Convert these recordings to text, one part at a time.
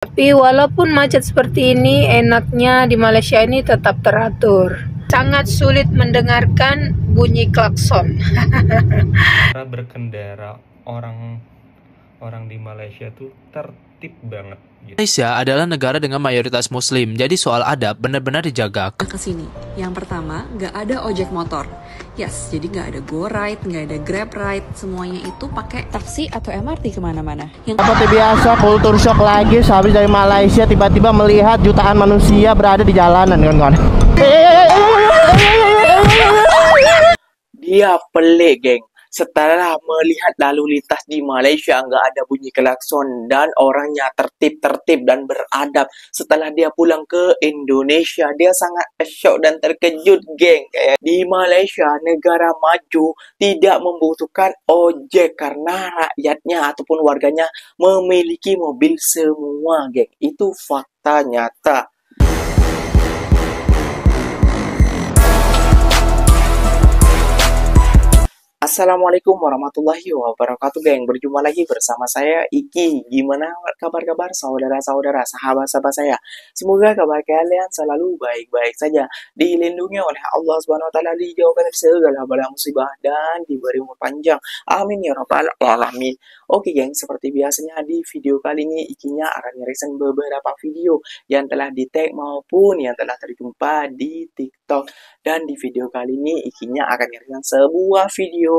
Tapi walaupun macet seperti ini, enaknya di Malaysia ini tetap teratur. Sangat sulit mendengarkan bunyi klakson. Berkendara orang di Malaysia tuh tertib banget gitu. Malaysia adalah negara dengan mayoritas muslim, jadi soal adab benar-benar dijaga. Ke sini, yang pertama nggak ada ojek motor, yes, jadi nggak ada Go Ride, nggak ada Grab Ride, semuanya itu pakai taksi atau MRT kemana-mana. Seperti biasa, kultur shock lagi sehabis dari Malaysia tiba-tiba melihat jutaan manusia berada di jalanan, kawan-kawan. Dia pelik, geng. Setelah melihat lalu lintas di Malaysia nggak ada bunyi klakson dan orangnya tertib dan beradab. Setelah dia pulang ke Indonesia, dia sangat shock dan terkejut, geng. Di Malaysia, negara maju, tidak membutuhkan ojek karena rakyatnya ataupun warganya memiliki mobil semua, geng. Itu fakta nyata. Assalamualaikum warahmatullahi wabarakatuh, geng. Berjumpa lagi bersama saya Iki. Gimana kabar-kabar saudara-saudara, sahabat-sahabat saya? Semoga kabar kalian selalu baik-baik saja, dilindungi oleh Allah Subhanahu wa taala, dijauhkan dari segala bala musibah dan diberi umur panjang. Amin ya rabbal alamin. Oke, geng, seperti biasanya di video kali ini Ikinya akan nge-reaction beberapa video yang telah di-tag maupun yang telah terjumpa di TikTok. Dan di video kali ini Ikinya akan nge-reaction sebuah video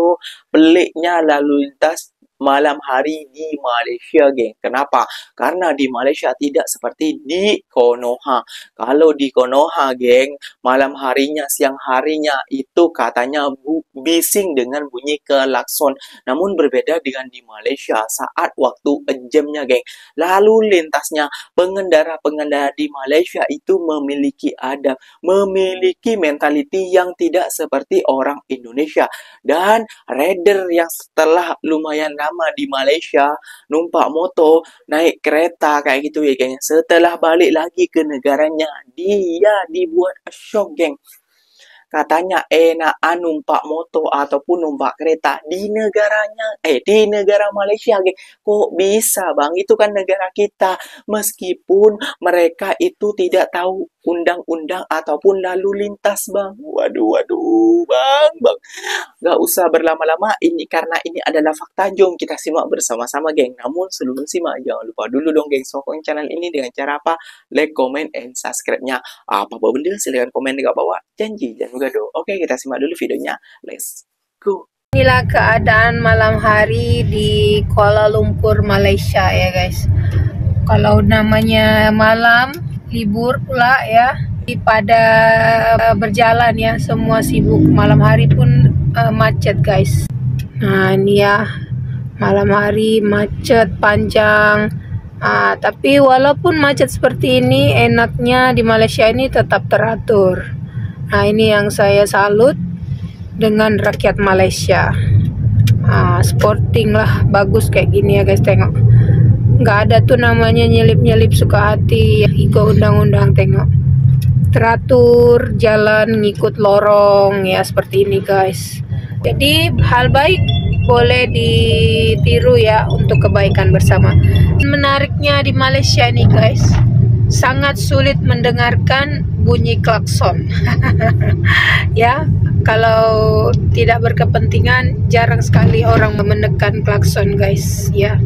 peliknya lalu lintas malam hari di Malaysia, geng. Kenapa? Karena di Malaysia tidak seperti di Konoha. Kalau di Konoha, geng, malam harinya, siang harinya itu katanya bising dengan bunyi klakson. Namun berbeda dengan di Malaysia saat waktu jamnya, geng. Lalu lintasnya, pengendara-pengendara di Malaysia itu memiliki adab, memiliki mentaliti yang tidak seperti orang Indonesia. Dan rider yang setelah lumayan lama di Malaysia numpak motor, naik kereta kayak gitu ya, geng. Setelah balik lagi ke negaranya, dia dibuat shock, geng. Katanya enakan numpak motor ataupun numpak kereta di negaranya, di negara Malaysia, geng. Kok bisa, bang? Itu kan negara kita. Meskipun mereka itu tidak tahu undang-undang ataupun lalu lintas, bang. Waduh, bang. Gak usah berlama-lama, ini karena ini adalah fakta. Jom kita simak bersama-sama, geng. Namun sebelum simak, jangan lupa dulu dong, geng, sokong channel ini dengan cara apa? Like, comment, and subscribe-nya. Apa benda? Silahkan komen di bawah. Janji, jangan gaduh. Oke, kita simak dulu videonya. Let's go. Inilah keadaan malam hari di Kuala Lumpur, Malaysia ya, guys. Kalau namanya malam, libur pula ya. Pada berjalan ya, semua sibuk. Malam hari pun macet, guys. Nah, ini ya, malam hari macet panjang. Tapi walaupun macet seperti ini, enaknya di Malaysia ini tetap teratur. Nah, ini yang saya salut dengan rakyat Malaysia. Sporting lah, bagus kayak gini ya, guys. Tengok, nggak ada tuh namanya nyelip-nyelip suka hati, ikut undang-undang. Tengok, teratur, jalan ngikut lorong ya, seperti ini, guys. Jadi hal baik boleh ditiru ya untuk kebaikan bersama. Menariknya di Malaysia ini, guys, sangat sulit mendengarkan bunyi klakson. Ya, kalau tidak berkepentingan jarang sekali orang menekan klakson, guys, ya.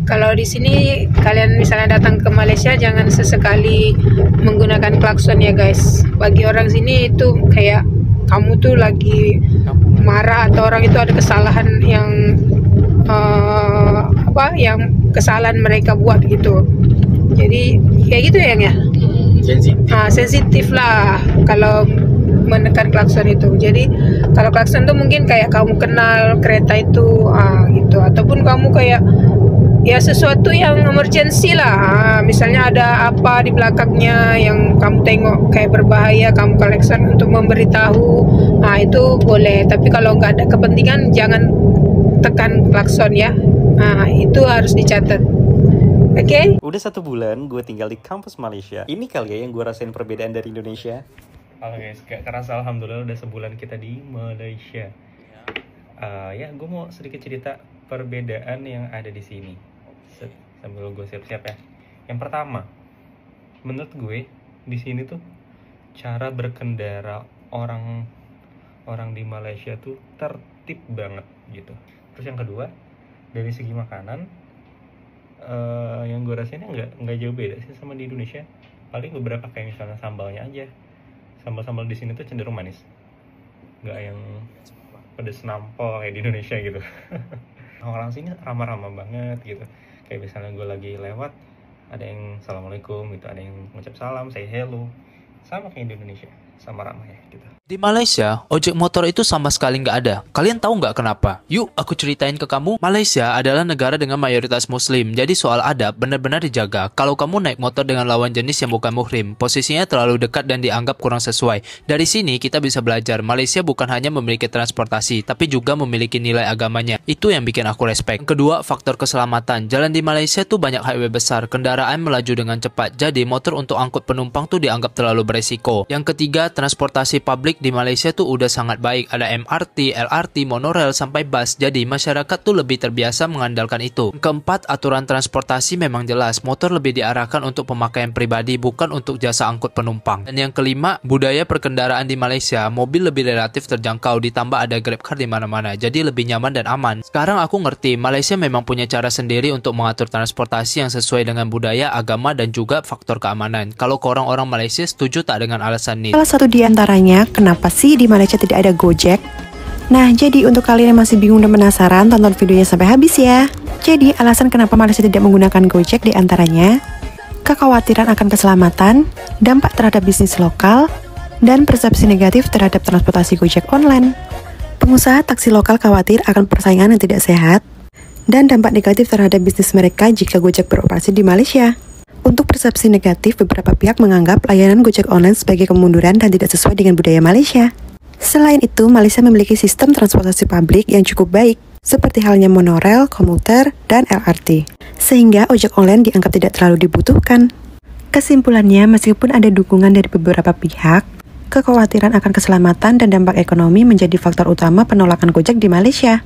Kalau di sini kalian misalnya datang ke Malaysia, jangan sesekali menggunakan klakson ya, guys. Bagi orang sini itu kayak kamu tuh lagi marah atau orang itu ada kesalahan yang yang kesalahan mereka buat gitu. Jadi kayak gitu ya. Sensitif lah kalau menekan klakson itu. Jadi kalau klakson tuh mungkin kayak kamu kenal kereta itu gitu, ataupun kamu kayak ya sesuatu yang emergency lah. Misalnya ada apa di belakangnya yang kamu tengok kayak berbahaya, kamu klakson untuk memberitahu. Itu boleh. Tapi kalau nggak ada kepentingan, jangan tekan klakson ya. Itu harus dicatat. Oke? Udah 1 bulan gue tinggal di kampus Malaysia. Ini kali ya yang gue rasain perbedaan dari Indonesia. Halo guys, gak kerasa alhamdulillah udah sebulan kita di Malaysia. Ya, gue mau sedikit cerita perbedaan yang ada di sini. Sambil gue siap-siap ya. Yang pertama, menurut gue di sini tuh cara berkendara orang di Malaysia tuh tertib banget gitu. Terus yang kedua, dari segi makanan, yang gue rasain nggak jauh beda sih sama di Indonesia. Paling beberapa kayak misalnya sambalnya aja, sambal di sini tuh cenderung manis, nggak yang pedes nampol kayak di Indonesia gitu. Orang sini ramah-ramah banget gitu. Kayak misalnya gue lagi lewat, ada yang assalamualaikum gitu, ada yang ngucap salam, say hello, sama kayak di Indonesia, sama ramah ya gitu. Di Malaysia, ojek motor itu sama sekali nggak ada. Kalian tahu nggak kenapa? Yuk, aku ceritain ke kamu. Malaysia adalah negara dengan mayoritas muslim, jadi soal adab benar-benar dijaga. Kalau kamu naik motor dengan lawan jenis yang bukan muhrim, posisinya terlalu dekat dan dianggap kurang sesuai. Dari sini kita bisa belajar, Malaysia bukan hanya memiliki transportasi, tapi juga memiliki nilai agamanya. Itu yang bikin aku respect. Kedua, faktor keselamatan. Jalan di Malaysia tuh banyak highway besar, kendaraan melaju dengan cepat, jadi motor untuk angkut penumpang tuh dianggap terlalu beresiko. Yang ketiga, transportasi publik di Malaysia tuh udah sangat baik, ada MRT, LRT, monorail sampai bus, jadi masyarakat tuh lebih terbiasa mengandalkan itu. Keempat, aturan transportasi memang jelas, motor lebih diarahkan untuk pemakaian pribadi bukan untuk jasa angkut penumpang. Dan yang kelima, budaya perkendaraan di Malaysia, mobil lebih relatif terjangkau, ditambah ada GrabCar di mana-mana, jadi lebih nyaman dan aman. Sekarang aku ngerti, Malaysia memang punya cara sendiri untuk mengatur transportasi yang sesuai dengan budaya, agama, dan juga faktor keamanan. Kalau ke orang-orang Malaysia setuju tak dengan alasan ini? Salah satu di antaranya, kenapa sih di Malaysia tidak ada Gojek? Nah, jadi untuk kalian yang masih bingung dan penasaran, tonton videonya sampai habis ya. Jadi, alasan kenapa Malaysia tidak menggunakan Gojek di antaranya kekhawatiran akan keselamatan, dampak terhadap bisnis lokal, dan persepsi negatif terhadap transportasi Gojek online. Pengusaha taksi lokal khawatir akan persaingan yang tidak sehat dan dampak negatif terhadap bisnis mereka jika Gojek beroperasi di Malaysia. Untuk persepsi negatif, beberapa pihak menganggap layanan Gojek online sebagai kemunduran dan tidak sesuai dengan budaya Malaysia. Selain itu, Malaysia memiliki sistem transportasi publik yang cukup baik, seperti halnya monorail, komuter, dan LRT, sehingga ojek online dianggap tidak terlalu dibutuhkan. Kesimpulannya, meskipun ada dukungan dari beberapa pihak, kekhawatiran akan keselamatan dan dampak ekonomi menjadi faktor utama penolakan Gojek di Malaysia.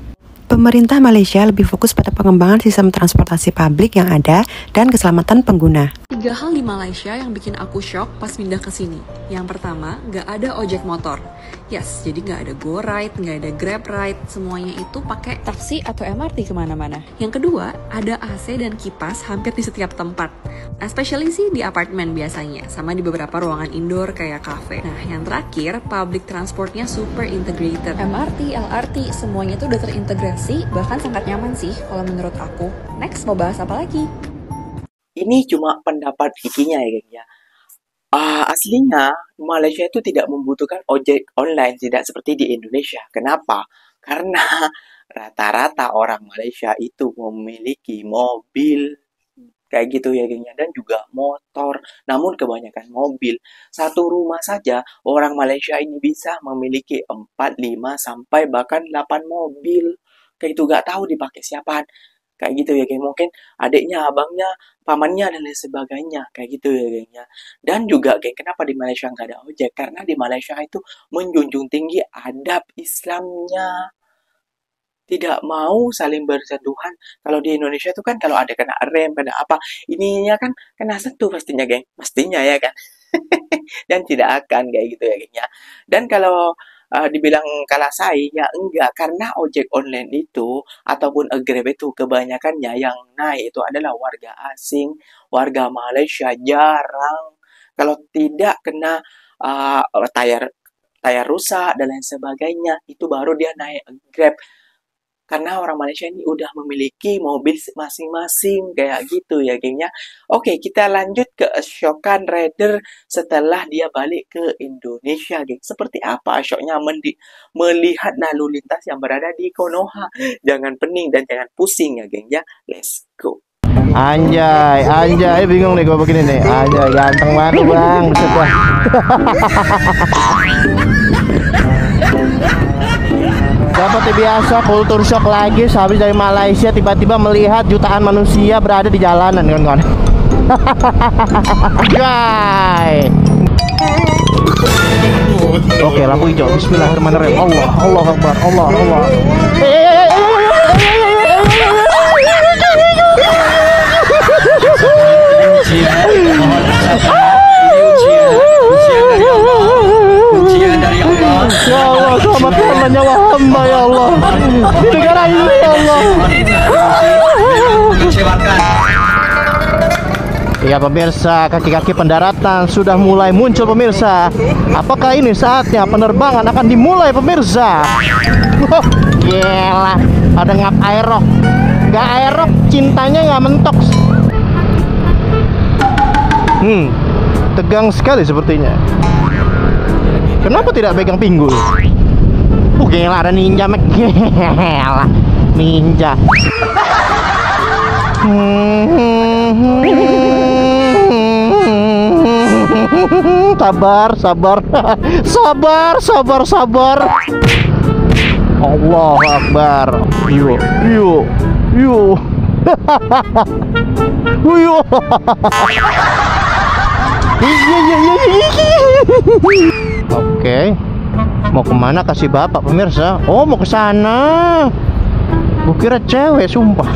Pemerintah Malaysia lebih fokus pada pengembangan sistem transportasi publik yang ada dan keselamatan pengguna. 3 hal di Malaysia yang bikin aku shock pas pindah ke sini. Yang pertama, nggak ada ojek motor. Yes, jadi nggak ada GoRide, nggak ada GrabRide, semuanya itu pakai taksi atau MRT kemana-mana. Yang kedua, ada AC dan kipas hampir di setiap tempat. Especially sih di apartemen biasanya, sama di beberapa ruangan indoor kayak cafe. Nah, yang terakhir, public transportnya super integrated. MRT, LRT, semuanya itu udah terintegrasi, bahkan sangat nyaman sih kalau menurut aku. Next, mau bahas apa lagi? Ini cuma pendapat Ikinya ya geng ya. Aslinya Malaysia itu tidak membutuhkan ojek online, tidak seperti di Indonesia. Kenapa? Karena rata-rata orang Malaysia itu memiliki mobil kayak gitu ya geng ya, dan juga motor. Namun kebanyakan mobil. Satu rumah saja orang Malaysia ini bisa memiliki 4, 5 sampai bahkan 8 mobil. Kayak itu gak tahu dipakai siapaan. Kayak gitu ya geng, mungkin adiknya, abangnya, pamannya, dan lain sebagainya. Kayak gitu ya geng ya. Dan juga geng, kenapa di Malaysia nggak ada ojek? Karena di Malaysia itu menjunjung tinggi adab Islamnya. Tidak mau saling bersentuhan. Kalau di Indonesia itu kan kalau ada kena rem, kena apa, ininya kan kena sentuh pastinya geng. Pastinya ya kan. Dan tidak akan kayak gitu ya geng ya. Dan kalau dibilang kalah saing, ya enggak, karena ojek online itu ataupun Grab itu kebanyakannya yang naik itu adalah warga asing, warga Malaysia. Jarang kalau tidak kena tayar rusak dan lain sebagainya, itu baru dia naik Grab. Karena orang Malaysia ini udah memiliki mobil masing-masing kayak gitu ya gengnya. Oke, kita lanjut ke Ashokan Rider setelah dia balik ke Indonesia geng. Seperti apa syoknya melihat lalu lintas yang berada di Konoha. Jangan pening dan jangan pusing ya geng ya. Let's go. Anjay, bingung nih gue begini nih. Anjay, ganteng banget bang, buset dah. Seperti biasa, kultur shock lagi. Habis dari Malaysia tiba-tiba melihat jutaan manusia berada di jalanan kan. Guys. Oke, lampu hijau. Bismillahirrahmanirrahim. Allah Akbar. Allah. Ya pemirsa, kaki-kaki pendaratan sudah mulai muncul pemirsa. Apakah ini saatnya penerbangan akan dimulai pemirsa? Wah, gila, ada ngap aerok. Gak aerok, cintanya nggak mentok. Tegang sekali sepertinya. Kenapa tidak pegang pinggul? Gila, ada ninja mek. Gila, ninja. Sabar, sabar. Sabar, sabar, sabar. Allahu Akbar. Yuk, yuk, yuk. Yuk. Oke. Mau kemana kasih bapak pemirsa? Oh, mau ke sana. Kukira cewek, sumpah.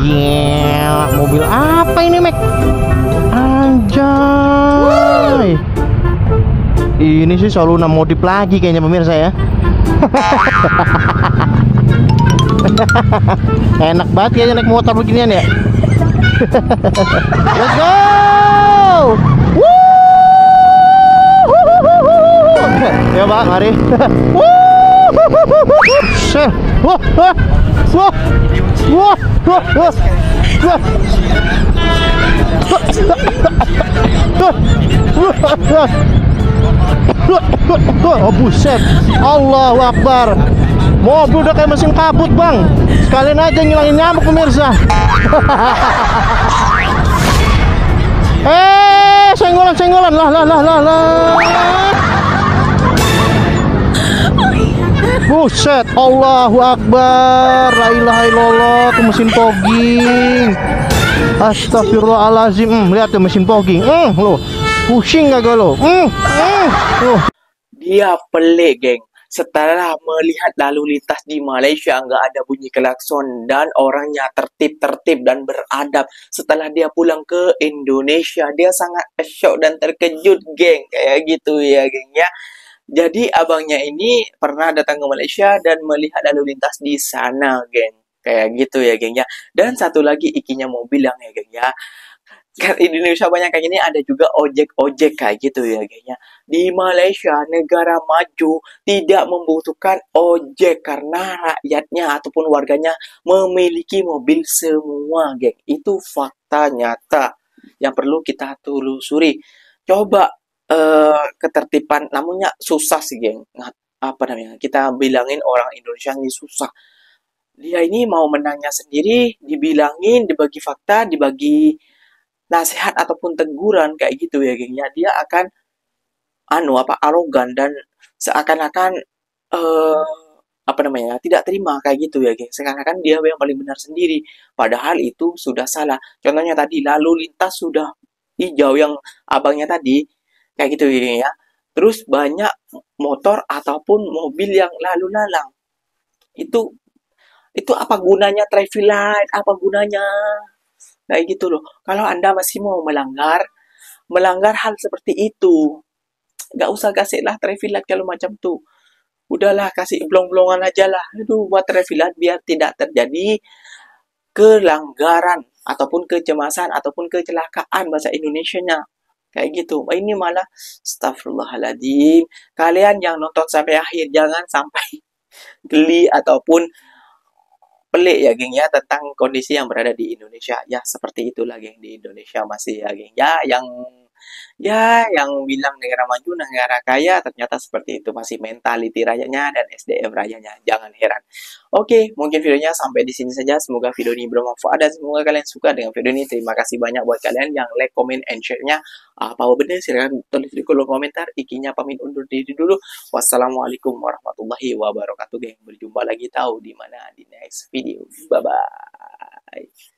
Gila, mobil apa ini, Mek? Anjay. Ini sih selalu modif lagi kayaknya pemirsa ya. Enak banget kayaknya naik motor beginian ya. Let's go. Ya Pak, mari. Wah, wah, wah, wah, wah, wah, wah. Oh buset, Allahu Akbar. Mobil udah kayak mesin kabut bang. Sekalian aja ngilangin nyamuk pemirsa. Senggolan lah. Buset, Allahu Akbar. La ilaha illallah, tuh mesin fogging. Astagfirullahalazim. Lihat tuh mesin fogging. Lo pusing gak lo? Dia pelik, geng. Setelah melihat lalu lintas di Malaysia nggak ada bunyi klakson dan orangnya tertib dan beradab. Setelah dia pulang ke Indonesia, dia sangat shock dan terkejut, geng. Kayak gitu ya, geng ya. Jadi abangnya ini pernah datang ke Malaysia dan melihat lalu lintas di sana, geng. Kayak gitu ya, geng ya. Dan satu lagi ikinya mau bilang ya, geng ya. Kan di Indonesia banyak kayak gini, ada juga ojek-ojek kayak gitu ya, geng ya. Di Malaysia, negara maju, tidak membutuhkan ojek karena rakyatnya ataupun warganya memiliki mobil semua, geng. Itu fakta nyata yang perlu kita telusuri. Coba ketertiban, namanya susah sih, geng. Apa namanya? Kita bilangin orang Indonesia ini susah. Dia ini mau menangnya sendiri, dibilangin, dibagi fakta, dibagi nasihat ataupun teguran kayak gitu ya, geng. Ya, dia akan arogan dan seakan-akan apa namanya? Tidak terima kayak gitu ya, geng. Seakan-akan dia yang paling benar sendiri. Padahal itu sudah salah. Contohnya tadi lalu lintas sudah hijau yang abangnya tadi. Kayak gitu ya. Terus banyak motor ataupun mobil yang lalu lalang. Itu apa gunanya traffic light? Apa gunanya? Kayak gitu loh. Kalau Anda masih mau melanggar hal seperti itu, nggak usah kasih lah traffic light kalau macam tuh. Udahlah, kasih blong-blongan aja lah. Aduh, buat traffic light biar tidak terjadi kelanggaran ataupun kecemasan ataupun kecelakaan bahasa Indonesianya. Kayak gitu. Ini malah astagfirullahaladzim. Kalian yang nonton sampai akhir jangan sampai geli ataupun pelik ya, geng ya, tentang kondisi yang berada di Indonesia. Ya, seperti itulah, geng, di Indonesia masih ya, geng. Yang bilang negara maju, negara kaya, ternyata seperti itu, masih mentality rakyatnya dan SDM rakyatnya. Jangan heran. Oke, mungkin videonya sampai di sini saja. Semoga video ini bermanfaat dan semoga kalian suka dengan video ini. Terima kasih banyak buat kalian yang like, comment, and share-nya. Apa benar? Silahkan tulis di kolom komentar. Ikinya pamit undur diri dulu. Wassalamualaikum warahmatullahi wabarakatuh, geng. Berjumpa lagi tahu di mana di next video. Bye bye.